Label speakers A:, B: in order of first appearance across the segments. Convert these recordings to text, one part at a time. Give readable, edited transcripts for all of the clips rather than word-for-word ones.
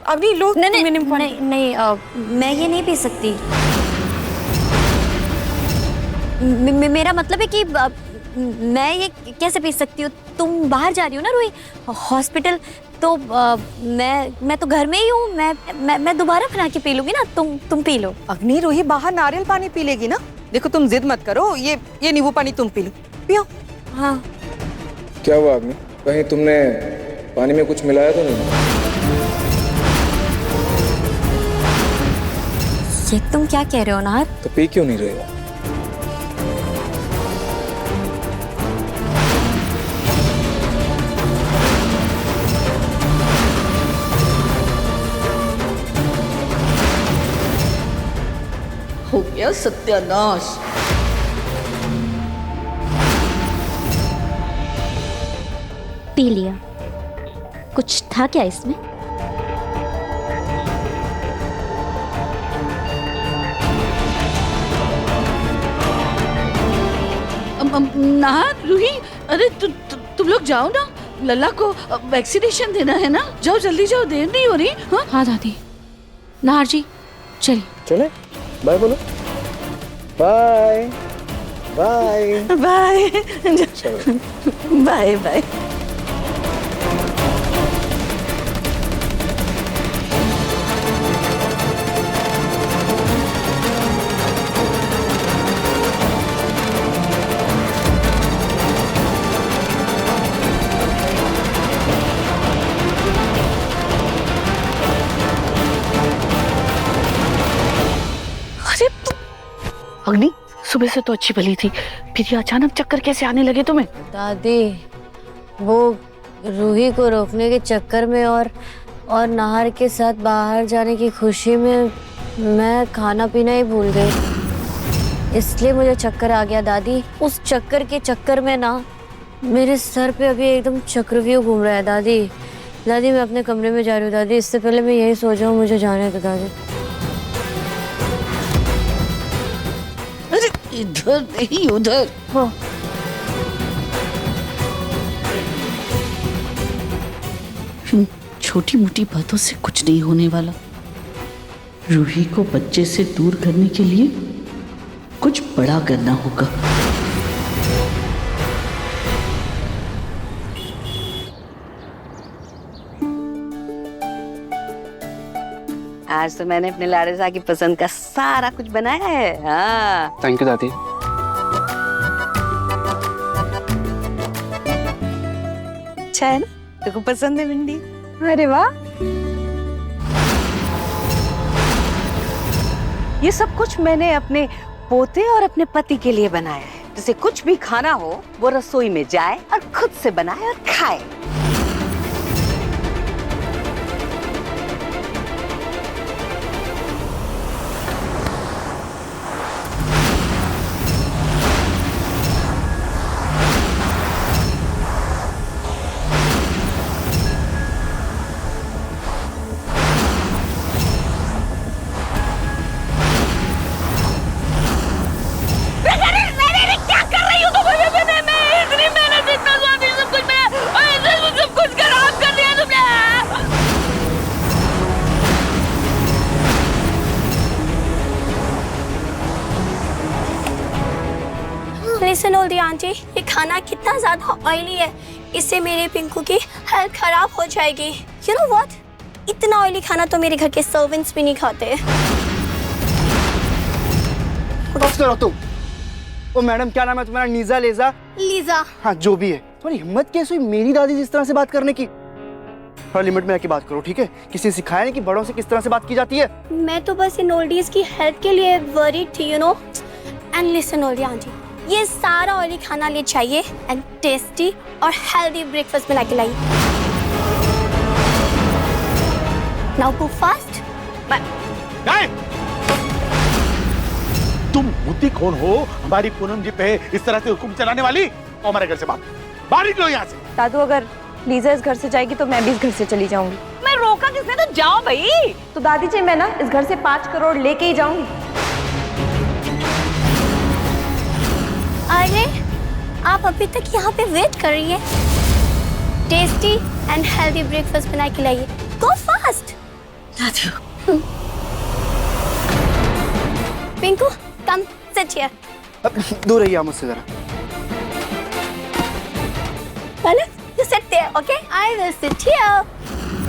A: अवनी लो।
B: नहीं नहीं नहीं, मैं ये नहीं पी सकती। मेरा मतलब है कि मैं ये कैसे पी सकती हूँ? तुम बाहर जा रही हो ना रूही, हॉस्पिटल, तो मैं तो घर में ही हूँ। मैं दोबारा बना के पी लूंगी ना, तुम पी लो।
A: अग्नि, रूही बाहर नारियल पानी पी लेगी ना। देखो तुम जिद मत करो, ये नींबू पानी तुम पी लो, पियो।
B: हाँ।
C: क्या हुआ अग्नि, कहीं तुमने पानी में कुछ मिलाया तो नहीं?
B: ये तुम क्या कह रहे हो नाहर?
C: तो पी क्यों नहीं रहे हो?
D: हो गया सत्यानाश।
B: पी लिया। कुछ था क्या इसमें?
D: नाहर, रूही, अरे तुम लोग जाओ ना, लल्ला को वैक्सीनेशन देना है ना। जाओ जल्दी जाओ, देर नहीं हो रही।
E: हाँ दादी। नाहर जी चलिए।
C: चले, बाय बोलो। बाय बाय
D: बाय
C: चलो।
D: Bye bye. अग्नि, सुबह से तो अच्छी भली थी, फिर ये अचानक चक्कर कैसे आने लगे तुम्हें?
F: दादी, वो रूही को रोकने के चक्कर में और नाहर के साथ बाहर जाने की खुशी में मैं खाना पीना ही भूल गई, इसलिए मुझे चक्कर आ गया दादी। उस चक्कर के चक्कर में ना मेरे सर पे अभी एकदम चक्रव्यूह घूम रहा है दादी। दादी मैं अपने कमरे में जा रही हूँ दादी, इससे पहले मैं यही सो जाऊँ, मुझे जाने दो दादी।
D: अरे इधर नहीं उधर।
F: हाँ।
D: छोटी मोटी बातों से कुछ नहीं होने वाला। रूही को बच्चे से दूर करने के लिए कुछ बड़ा करना होगा।
G: आज तो मैंने अपने लाडे साहब की पसंद का सारा कुछ बनाया है। हाँ।
H: थैंक यू दादी।
G: अच्छा है ना? तेको पसंद है भिंडी?
A: अरे वाह,
G: ये सब कुछ मैंने अपने पोते और अपने पति के लिए बनाया है। जिसे कुछ भी खाना हो वो रसोई में जाए और खुद से बनाए और खाए।
I: लिसन ओल्डी आंटी, ये खाना कितना ज्यादा ऑयली है, इससे मेरे पिंकू की हेल्थ खराब हो जाएगी। यू नो व्हाट, इतना ऑयली खाना तो मेरे घर के सर्वेंट्स भी नहीं खाते।
H: बस करो तुम। ओ मैडम, क्या नाम है तुम्हारा? नीजा, लेजा?
I: लीजा।
H: हाँ जो भी है। तुम्हारी हिम्मत कैसे हुई मेरी दादी जिस तरह से बात करने की? थोड़ा लिमिट में आके बात करो, ठीक है? किसी ने सिखाया नहीं कि बड़ों से किस तरह से बात की जाती है?
I: मैं तो बस इन ओल्डीज की हेल्थ के लिए वरीड थी, you know. And listen Oldi aunty, ये सारा ऑयली खाना ले चाहिए एंड टेस्टी और हेल्दी ब्रेकफास्ट बना के लाइए। Now go fast.
J: तुम बुद्धि कौन हो हमारी पूनम जी पे इस तरह से हुक्म चलाने वाली? और हमारे घर से बाहर निकलो यहाँ से।
A: दादू अगर लीजा इस घर से जाएगी तो मैं भी इस घर से चली जाऊंगी।
G: मैं रोका किसने? तो जाओ भाई।
A: तो दादी जी मैं ना इस घर से 5 करोड़ लेके ही जाऊंगी।
I: अरे आप अभी तक यहाँ पे वेट कर रही हैं? टेस्टी एंड हेल्दी ब्रेकफास्ट बना के लाइए। गो फास्ट।
D: आती हूँ।
I: Pinku come sit here.
H: दूर रहिए आप मुझसे जरा।
I: पलक you sit there, okay? I will sit here.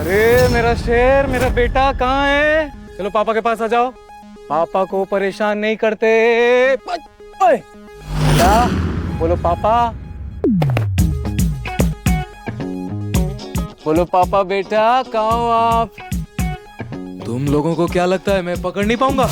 K: अरे मेरा शेर, मेरा बेटा कहाँ है? चलो पापा के पास आ जाओ। पापा को परेशान नहीं करते। ओए, बेटा, बोलो पापा। बोलो पापा बेटा, कहाँ हो आप? तुम लोगों को क्या लगता है मैं पकड़ नहीं पाऊंगा?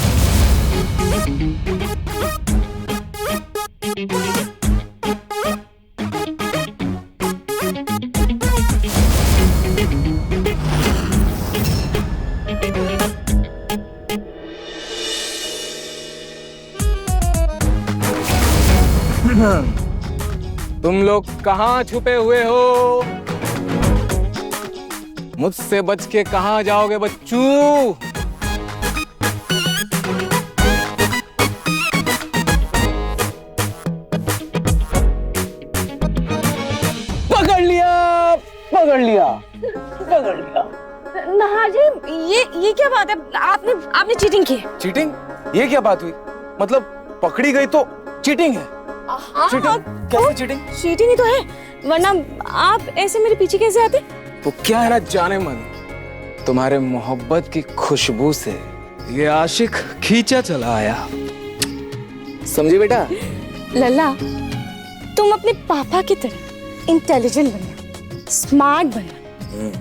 K: तुम लोग कहाँ छुपे हुए हो? मुझसे बच के कहाँ जाओगे बच्चू? पकड़ लिया, पकड़ लिया, पकड़ लिया।
E: नहार जी, ये क्या बात है? आपने चीटिंग की है।
C: चीटिंग? ये क्या बात हुई? मतलब पकड़ी गई तो चीटिंग है? चीटिंग? कैसे चीटिंग?
E: चीटिंग ही तो है, वरना आप ऐसे मेरे पीछे कैसे आते?
C: वो क्या है ना जाने मन, तुम्हारे मोहब्बत की खुशबू से ये आशिक खींचा चला आया। समझी बेटा?
E: लल्ला, तुम अपने पापा की तरह इंटेलिजेंट बनना, स्मार्ट बनना,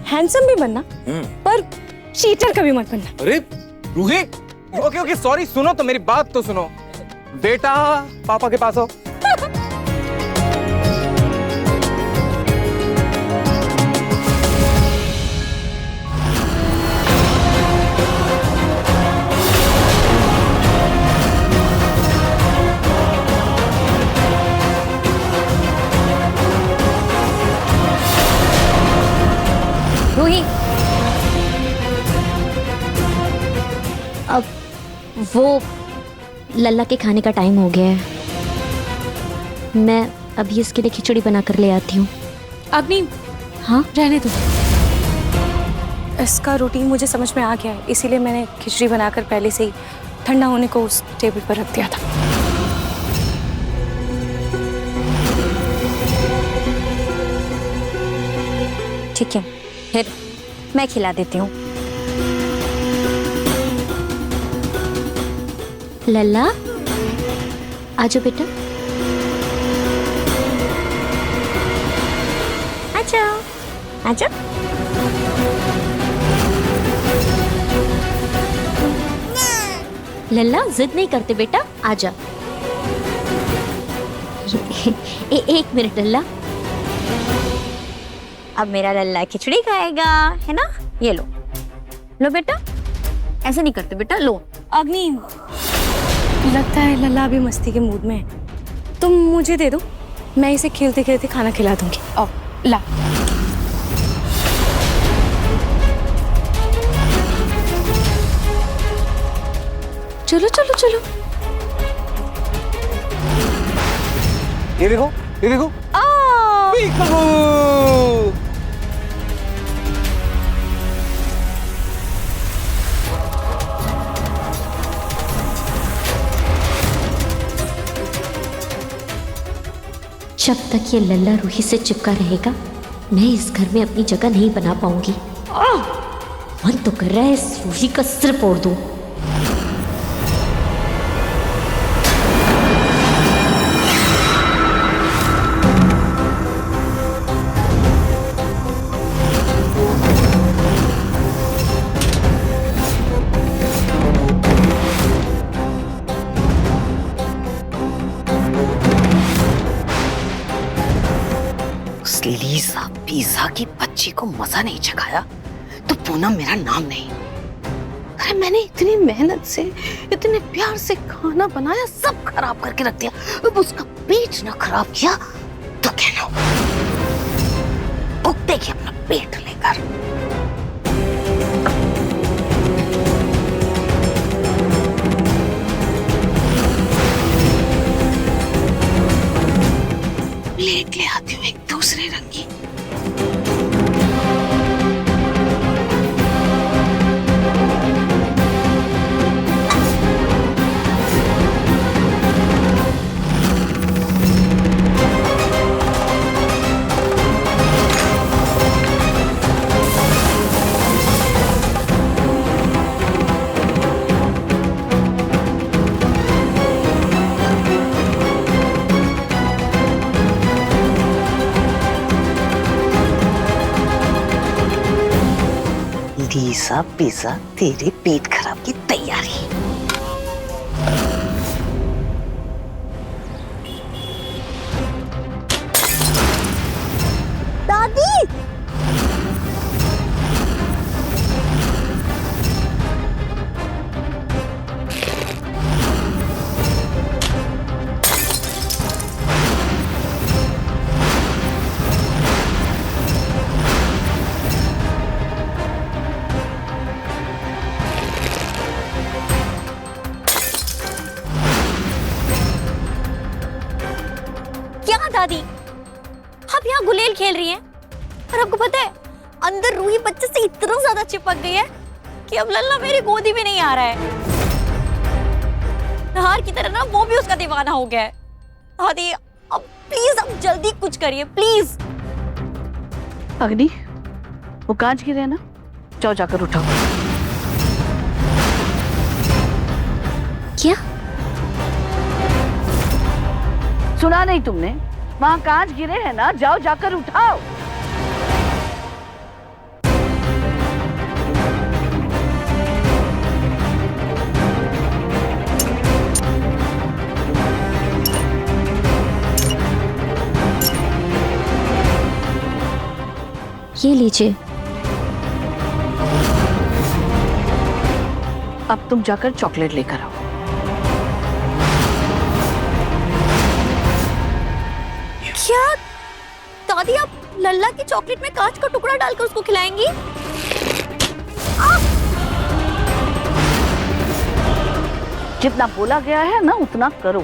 E: हैंडसम भी बनना, पर चीटर कभी मत बनना।
C: अरे रूही, ओके ओके सॉरी, सुनो तो मेरी बात तो सुनो। बेटा पापा के पास आओ।
B: रूही, अब वो लल्ला के खाने का टाइम हो गया है। मैं अभी इसके लिए खिचड़ी बना कर ले आती हूँ।
E: अग्नि,
B: हाँ
E: रहने दो। इसका रूटीन मुझे समझ में आ गया है, इसीलिए मैंने खिचड़ी बनाकर पहले से ही ठंडा होने को उस टेबल पर रख दिया था।
B: ठीक है, फिर मैं खिला देती हूँ। लल्ला, आजो बेटा, आजो, आजो। लल्ला जिद नहीं करते बेटा, आजा। एक मिनट लल्ला, अब मेरा लल्ला खिचड़ी खाएगा, है ना? ये लो, लो बेटा, ऐसे नहीं करते बेटा, लो।
E: अग्नि, लगता है लल्ला अभी मस्ती के मूड में है। तुम मुझे दे दो, मैं इसे खेलते खेलते खाना खिला दूंगी। आओ, ला। चलो चलो चलो।
C: ये देखो, ये देखो। पीकबू।
B: जब तक ये लल्ला रूही से चिपका रहेगा, मैं इस घर में अपनी जगह नहीं बना पाऊंगी। मन तो कर रहा है इस रूही का सिर फोड़ दूं।
G: लीजा पिज़्ज़ा की बच्ची को मजा नहीं चखाया तो पूनम मेरा नाम नहीं। अरे मैंने इतनी मेहनत से, इतने प्यार से खाना बनाया, सब खराब करके रख दिया। अब उसका पेट ना खराब किया तो कहना भुगतेगी अपना पेट लेकर। प्लेट ले आती हूँ एक दूसरे रंग की। पिज्जा पिज्जा तेरे पेट खराब की तैयारी।
B: दादी क्या दादी आप यहाँ गुलेल खेल रही हैं और आपको पता है अंदर रूही बच्चे से इतना ज्यादा चिपक गई है कि अब लल्ला मेरी गोदी में नहीं आ रहा है। नहार की तरह ना वो भी उसका दीवाना हो गया है। दादी अब प्लीज अब जल्दी कुछ करिए प्लीज।
D: अग्नि, वो कांच गिरे ना, जाओ जाकर उठाओ।
B: क्या
D: सुना नहीं तुमने? वहाँ कांच गिरे हैं ना, जाओ जाकर उठाओ।
B: ये लीजिए।
D: अब तुम जाकर चॉकलेट लेकर आओ।
B: क्या दादी आप लल्ला की चॉकलेट में कांच का टुकड़ा डालकर उसको खिलाएंगी?
D: जितना बोला गया है ना उतना करो।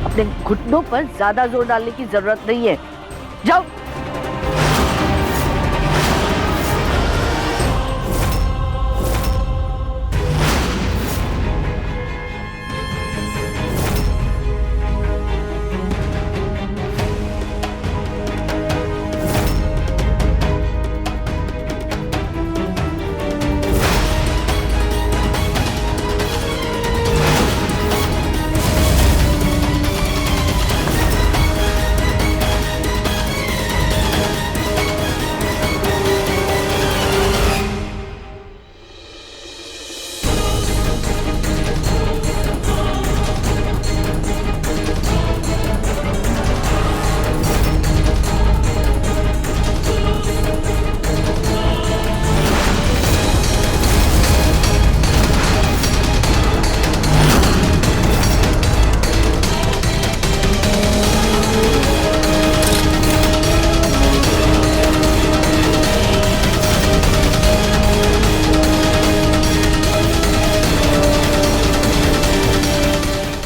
D: अपने घुटनों पर ज्यादा जोर डालने की जरूरत नहीं है। जाओ।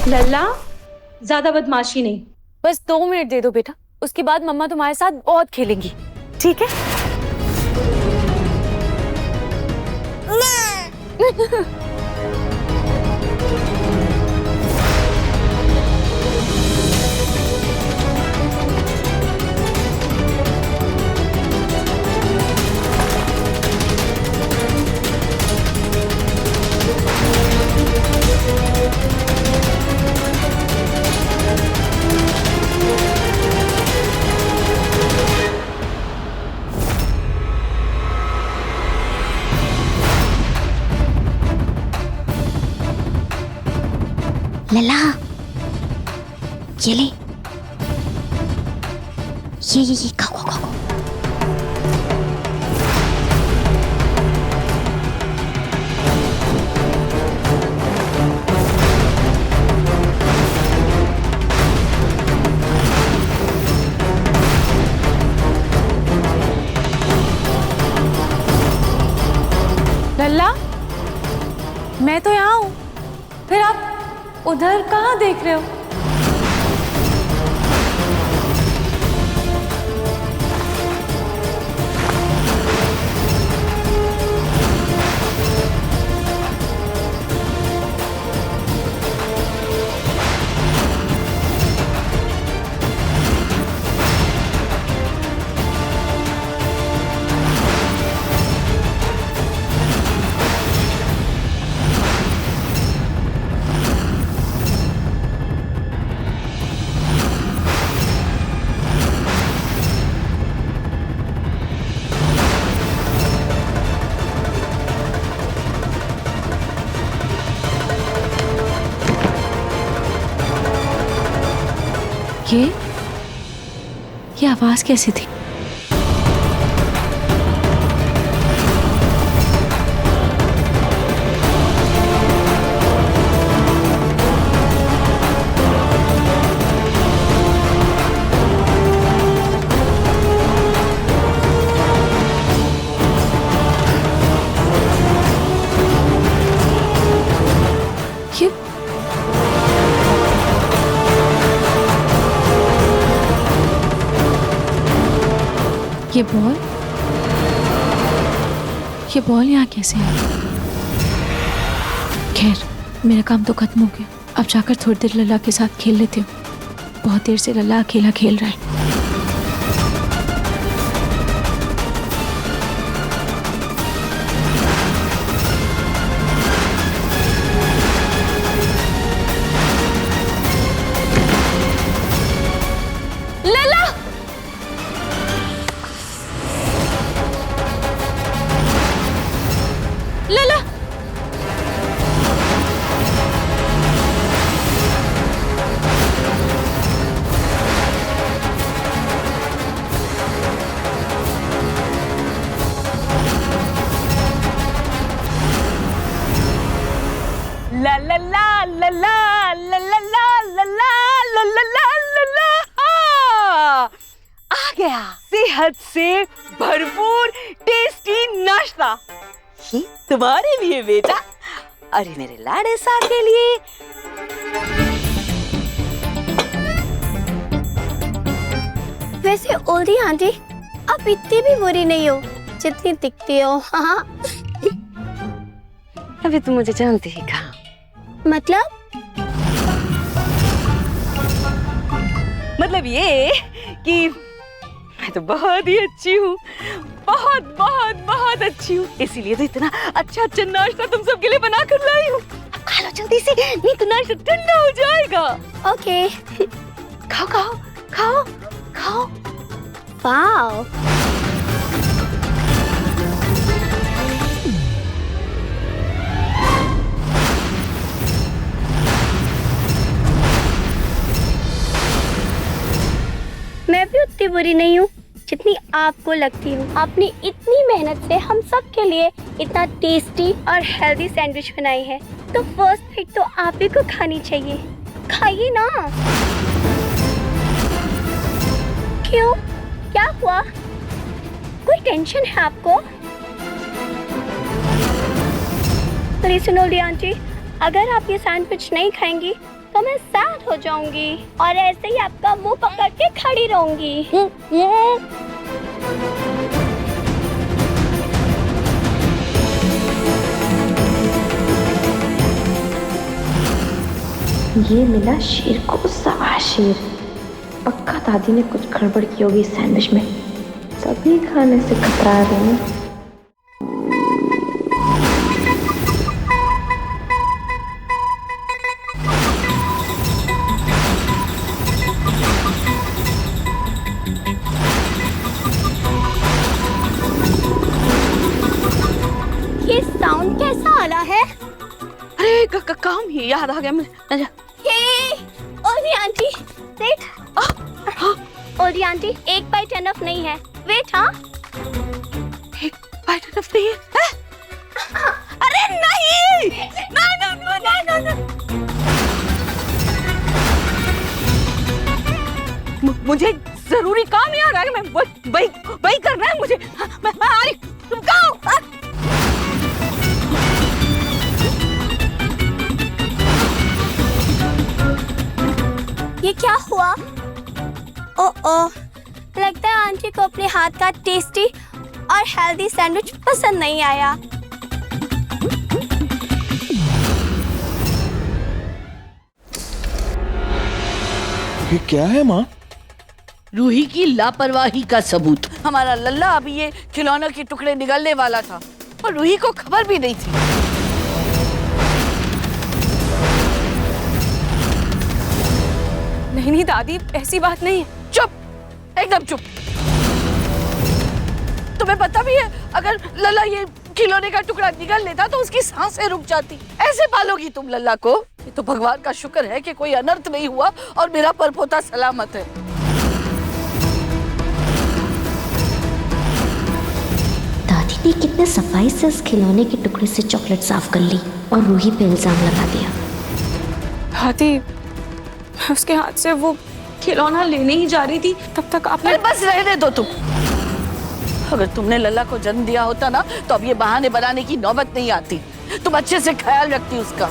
E: लल्ला ज्यादा बदमाशी नहीं, बस 2 मिनट दे दो बेटा, उसके बाद मम्मा तुम्हारे साथ बहुत खेलेंगी, ठीक है?
B: लला ये ले, ये खाओ खाओ खाओ।
E: लल्ला मैं तो यहाँ हूँ, फिर आप उधर कहाँ देख रहे हो? ये आवाज कैसी थी? ये बॉल यहाँ कैसे है? खैर, मेरा काम तो खत्म हो गया। अब जाकर थोड़ी देर लल्ला के साथ खेल लेती हूँ। बहुत देर से लल्ला अकेला खेल रहा है। ला ला ला ला ला ला ला ला ला ला ला ला ला आ गया सेहत से भरपूर टेस्टी नाश्ता। ये तुम्हारे लिए बेटा, अरे मेरे लाडे साहब के लिए।
I: वैसे ओल्डी आंटी, आप इतनी भी बुरी नहीं हो जितनी दिखती हो। हाँ
G: अभी तुम मुझे जानती ही कहाँ।
E: मतलब ये कि मैं तो बहुत ही अच्छी हूँ, बहुत बहुत बहुत अच्छी हूँ, इसीलिए तो इतना अच्छा अच्छा नाश्ता तुम सबके लिए बना कर लाई हूँ। खा लो जल्दी से, नहीं तो नाश्ता ठंडा हो जाएगा।
I: ओके,
E: खाओ खाओ खाओ खाओ।
I: वाओ, मैं भी उतनी बुरी नहीं हूँ जितनी आपको लगती हूँ। आपने इतनी मेहनत से हम सब के लिए इतना टेस्टी और हेल्दी सैंडविच बनाई है, तो फर्स्ट पिक तो आप ही को खानी चाहिए। खाइए ना। क्यों, क्या हुआ? कोई टेंशन है आपको? लिसन ओल्डी आंटी, अगर आप ये सैंडविच नहीं खाएंगी तो मैं सैड हो जाऊंगी और ऐसे ही आपका मुंह पकड़ के खड़ी रहूंगी।
L: ये मिला शेर को सवा शेर। पक्का दादी ने कुछ गड़बड़ की होगी सैंडविच में, सभी खाने से कतरा रहे हैं।
I: साउंड कैसा आ रहा है?
E: अरे काम ही याद आ गया मुझे।
I: Oldie aunty, wait. Oldie aunty, एक बाइट एनफ नहीं है। वेट। हाँ,
E: एक बाइट एनफ नहीं है? अरे नहीं, ना ना ना ना ना ना। मुझे जरूरी काम याद आ गया। मैं वही करना है मुझे। मैं आ रही, तुम कहाँ हो?
I: ये क्या हुआ? ओह, लगता है आंटी को अपने हाथ का टेस्टी और हेल्दी सैंडविच पसंद नहीं आया।
J: ये क्या है माँ?
D: रूही की लापरवाही का सबूत।
G: हमारा लल्ला अभी ये खिलौनों के टुकड़े निगलने वाला था और रूही को खबर भी नहीं थी।
E: नहीं दादी, ऐसी बात नहीं है।
G: चुप, एकदम चुप। तुम्हें पता भी है अगर लल्ला ये खिलौने का टुकड़ा निगल लेता तो उसकी सांसें रुक जाती। ऐसे पालोगी तुम लल्ला को? ये तो भगवान का शुक्र है कि कोई अनर्थ नहीं हुआ और मेरा परपोता सलामत है।
L: दादी ने कितने सफाई से उस खिलौने के टुकड़े से चॉकलेट साफ कर ली और रूही पे इल्जाम लगा दिया।
M: दादी, मैं उसके हाथ से वो खिलौना लेने ही जा रही थी, तब तक आपने।
G: बस रहने दो तुम। अगर तुमने लल्ला को जन्म दिया होता ना तो अब ये बहाने बनाने की नौबत नहीं आती। तुम अच्छे से ख्याल रखती उसका।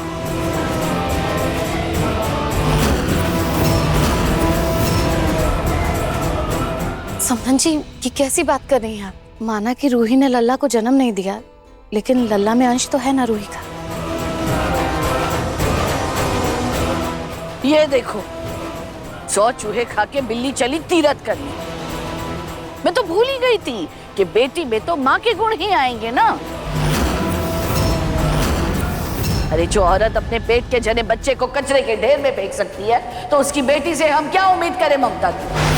E: समधन जी, ये कैसी बात कर रही हैं आप? माना कि रूही ने लल्ला को जन्म नहीं दिया, लेकिन लल्ला में अंश तो है ना रूही का।
G: ये देखो, 100 चूहे खा के बिल्ली चली तीरथ करने। मैं तो भूल ही गई थी कि बेटी में तो माँ के गुण ही आएंगे ना। अरे जो औरत अपने पेट के जने बच्चे को कचरे के ढेर में फेंक सकती है तो उसकी बेटी से हम क्या उम्मीद करें ममता की?